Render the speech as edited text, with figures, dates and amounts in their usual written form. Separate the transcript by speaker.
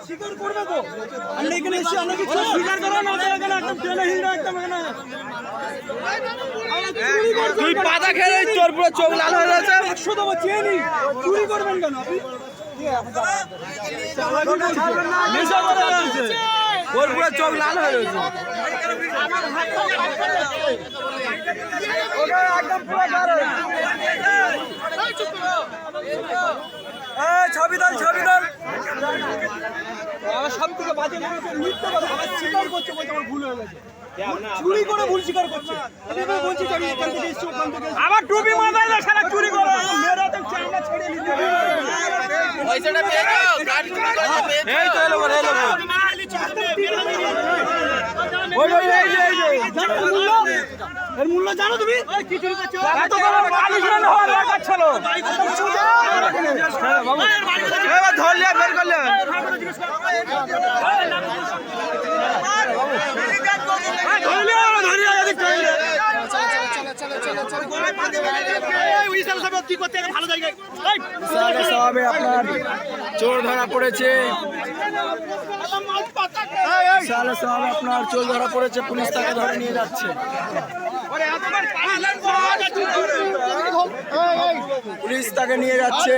Speaker 1: স্বীকার করবে তো? আমরা এখানে এসে আমরা কি স্বীকার করা না এখানে একদম টেনে হিঁড়ে একদম এখানে
Speaker 2: তুই পাতা খেলে তোর পুরো চোখ লাল হয়ে যাচ্ছে।
Speaker 1: 100 দেবো চেয়ে চুরি করবেন কেন আপনি?
Speaker 2: ওর পুরো চোখ লাল হয়ে রয়েছে।
Speaker 1: ছবি দল সব থেকে বাজে মিথ্যা কথা আবার স্বীকার করছে, বলছে আমার ভুল হয়ে গেছে। চুরি করে ভুল স্বীকার করছে। আমি বলছি আমি এখান থেকে এসেছি ওখান থেকে
Speaker 2: আবার টুপি মাথায় না সারা চুরি করে
Speaker 1: মেয়েরা তো চামড়া ছেড়ে নিতে
Speaker 3: পয়সাটা পেয়েছো? গাড়ি চুরি করেছে পেয়েছো?
Speaker 2: এই তো এলো
Speaker 1: এর মূল্য জানো তুমি?
Speaker 2: এত বড় পালিশ না হওয়ার দরকার ছিল। এবার ধরলে বের করলে আপনার চোর ধরা পড়েছে। আপনার চোর ধরা পড়েছে, পুলিশ তাকে ধরে নিয়ে যাচ্ছে। পুলিশ তাকে নিয়ে যাচ্ছে।